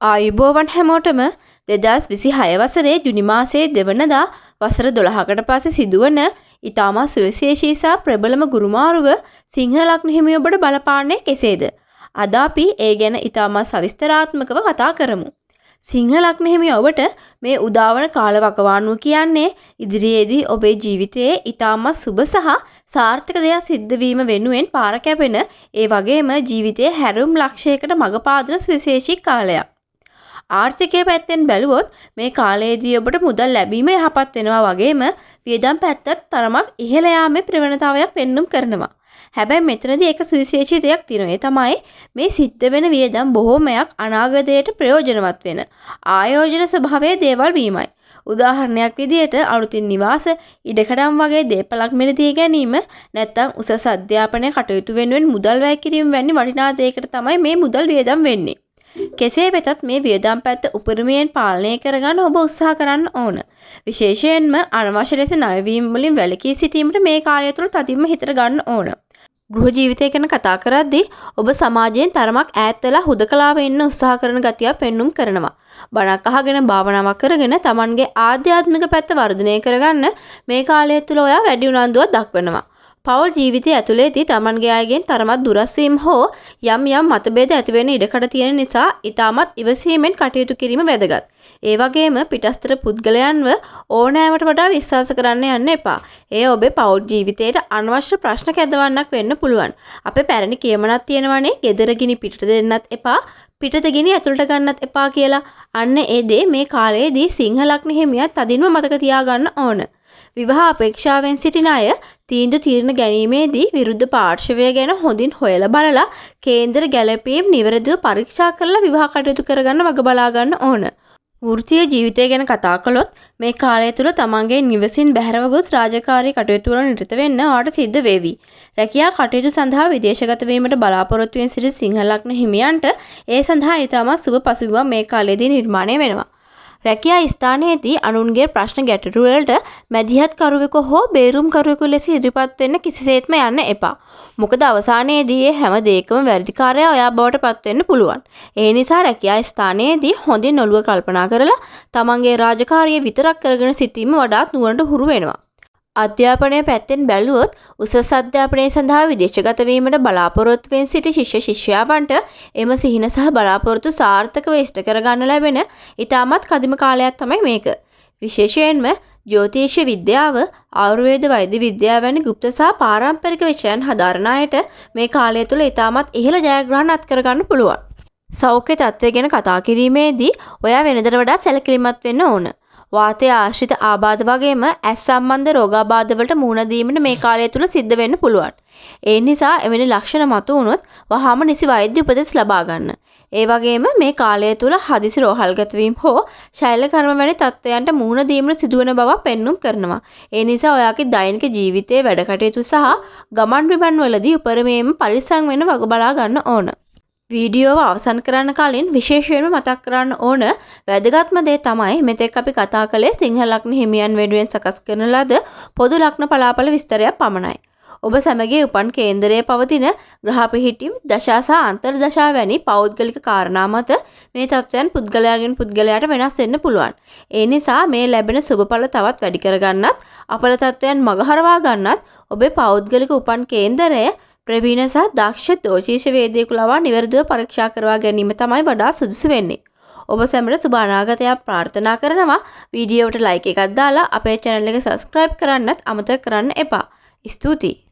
ආයුබෝවන් හැමෝටම 2026 වසරේ ජුනි මාසයේ දෙවනදා වසර 12කට පස්සේ සිදුවන ඉතාමත් සුවිශේෂී සහ ප්‍රබලම ගුරුමාරුව සිංහල ලග්න හිමියෝ ඔබට බලපාන්නේ කෙසේද? අද අපි ඒ ගැන ඉතාමත් සවිස්තරාත්මකව කතා කරමු. සිංහල ලග්න හිමියෝ ඔබට මේ උදාවන කාලවකවානුව කියන්නේ ඉදිරියේදී ඔබේ ජීවිතයේ ඉතාමත් සුබ සහ සාර්ථක දෙයක් සිද්ධ වීම වෙනුවෙන් පාර කැපෙන ඒ වගේම ජීවිතයේ හැරුම් ලක්ෂයකට මඟ පාදන සුවිශේෂී කාලයක්. ආර්ථිකය පැත්තෙන් බැලුවොත් මේ කාලයේදී ඔබට මුදල් ලැබීම යහපත් වෙනවා වගේම වියදම් පැත්තත් තරමක් ඉහළ යාමේ ප්‍රවණතාවයක් පෙන්눔 කරනවා. හැබැයි මෙතනදී එක සුවිශේෂී දෙයක් තියෙනවා. ඒ තමයි මේ සිද්ධ වෙන වියදම් බොහෝමයක් අනාගතයට ප්‍රයෝජනවත් වෙන ආයෝජන ස්වභාවයේ දේවල් වීමයි. උදාහරණයක් විදිහට අලුතින් නිවාස, ඉඩකඩම් වගේ දේපලක් මිලදී ගැනීම නැත්නම් උසස් අධ්‍යාපනය කටයුතු වෙනුවෙන් මුදල් වැය කිරීම වැනි වටිනා දෙයකට තමයි මේ මුදල් වියදම් වෙන්නේ. කෙසේ වෙතත් මේ වියදම් පැත්ත උපරිමයෙන් පාලනය කරගන්න ඔබ උත්සාහ කරන්න ඕන. විශේෂයෙන්ම අනවශ්‍ය ලෙස ණය වීම වලින් වැළකී සිටීමට මේ කාලය තුළ තදින්ම හිතට ගන්න ඕන. ගෘහ ජීවිතය ගැන කතා කරද්දී ඔබ සමාජයෙන් තරමක් ඈත් වෙලා හුදකලාව ඉන්න උත්සාහ කරන ගතිය පෙන්눔 කරනවා. බණක් අහගෙන භාවනාවක් කරගෙන Tamanගේ ආධ්‍යාත්මික පැත්ත වර්ධනය කරගන්න මේ කාලය තුළ ඔයා වැඩි උනන්දුවක් දක්වනවා. පෞල් ජීවිතය ඇතුළේදී Tamanගේ අයගෙන් තරමක් දුරස් වීම හෝ යම් මතභේද ඇති වෙන ඉඩකඩ තියෙන නිසා ඊටමත් ඉවසීමෙන් කටයුතු කිරීම වැදගත්. ඒ වගේම පිටස්තර පුද්ගලයන්ව ඕනෑමට වඩා විශ්වාස කරන්න යන්න එපා. ඒ ඔබේ පෞල් ජීවිතයට අනවශ්‍ය ප්‍රශ්න කැදවන්නක් වෙන්න පුළුවන්. අපේ පැරණි කියමනක් තියෙනවනේ, ගෙදර ගිනි පිටට දෙන්නත් එපා, පිටත ගිනි ඇතුළට ගන්නත් එපා කියලා. අන්න ඒ දේ මේ කාලයේදී සිංහල ලග්න හිමියන් තදින්ම මතක තියාගන්න ඕන. විවාහ අපේක්ෂාවෙන් සිටින අය තීරණ ගැනීමේදී විරුද්ධ පාර්ශවය ගැන හොඳින් හොයලා බලලා කේන්දර ගැළපීම් නිවැරදිව පරීක්ෂා කරලා විවාහ කටයුතු කරගන්න වග බලා ගන්න ඕන. වෘත්තීය ජීවිතය ගැන කතා කළොත් මේ කාලය තුල තමන්ගේ නිවසින් බැහැරව ගොස් රාජකාරී කටයුතු වල නිරත වෙන්න ඔයාට සිද්ධ වේවි. රැකියා කටයුතු සඳහා විදේශගත වීමට බලාපොරොත්තු වෙන සිටි සිංහල ලග්න හිමියන්ට ඒ සඳහා ඊටම සුබ පසුබිමක් මේ කාලයේදී නිර්මාණය වෙනවා. රැකියා ස්ථානයේදී අනුන්ගේ ප්‍රශ්න ගැටළු වලට මැදිහත් කරුවෙකු හෝ බේරුම් කරුවෙකු ලෙස ඉදිරිපත් වෙන්න කිසිසේත්ම යන්න එපා. මොකද අවසානයේදී මේ හැම දෙයකම වැරදිකාරයා ඔයා බවට පත් වෙන්න පුළුවන්. ඒ නිසා රැකියා ස්ථානයේදී හොඳින් ඔළුව කල්පනා කරලා තමන්ගේ රාජකාරිය විතරක් කරගෙන සිටීම වඩාත් නුවණට හුරු වෙනවා. අධ්‍යාපනය පැත්තෙන් බැලුවොත් උසස් අධ්‍යාපනය සඳහා විදේශගත වීමට බලාපොරොත්තු වෙන සිටි ශිෂ්‍ය ශිෂ්‍යාවන්ට එම සිහින සහ බලාපොරොත්තු සාර්ථකව ඉෂ්ට කරගන්න ලැබෙන ඉතාමත් කදිම කාලයක් තමයි මේක. විශේෂයෙන්ම ජ්‍යොතිෂ විද්‍යාව, ආයුර්වේද වෛද්‍ය විද්‍යාව වැනි গুপ্ত සහ පාරම්පරික විෂයන් හදාරන අයට මේ කාලය තුළ ඉතාමත් ඉහළ ජයග්‍රහණ අත් කරගන්න පුළුවන්. සෞඛ්‍ය තත්ත්වය ගැන කතා කිරීමේදී ඔයා වෙනදට වඩා සැලකිලිමත් වෙන්න ඕන. වාතය ආශ්‍රිත ආබාධ වගේම ඇස් සම්බන්ධ රෝගාබාධ වලට මුහුණ දීමට මේ කාලය තුල සිද්ධ වෙන්න පුළුවන්. ඒ නිසා එවැනි ලක්ෂණ මතු වුණොත් වහාම නිසි වෛද්‍ය උපදෙස් ලබා ගන්න. ඒ වගේම මේ කාලය තුල හදිසි රෝහල්ගත වීම හෝ ශෛල කර්ම වැනි තත්ත්වයන්ට මුහුණ දීමට සිදුවන බව පෙන්눔 කරනවා. ඒ නිසා ඔයාගේ දෛනික ජීවිතයේ වැඩ කටයුතු සහ ගමන් බිමන් වලදී උපරිමයෙන්ම පරිස්සම් වෙන්න වග බලා ගන්න ඕන. වීඩියෝව අවසන් කරන්න කලින් විශේෂයෙන්ම මතක් කරන්න ඕන වැදගත්ම දේ තමයි මෙතෙක් අපි කතා කළේ සිංහල ලග්න හිමියන් වෙනුවෙන් සකස් කරන ලද පොදු ලග්න පලාපල විස්තරයක් පමණයි. ඔබ සැමගේ උපන් කේන්දරයේ පවතින ග්‍රහ පිහිටීම්, දශා සහ අන්තර්දශා වැනි පෞද්ගලික කාරණා මත මේ තත්ත්වයන් පුද්ගලයාගෙන් පුද්ගලයාට වෙනස් වෙන්න පුළුවන්. ඒ නිසා මේ ලැබෙන සුබඵල තවත් වැඩි කරගන්නත්, අපල තත්ත්වයන් මගහරවා ගන්නත් ඔබේ පෞද්ගලික උපන් කේන්දරය ප්‍රවීණ සහ දක්ෂ දෝෂීශ වේදිකයෙකු ලවා නිවැරදිව පරීක්ෂා කරවා ගැනීම තමයි වඩා සුදුසු වෙන්නේ. ඔබ සැමට සුබ අනාගතයක් ප්‍රාර්ථනා කරනවා. වීඩියෝවට ලයික් එකක් දාලා අපේ channel එක subscribe කරන්නත් අමතක කරන්න එපා. ස්තුතියි.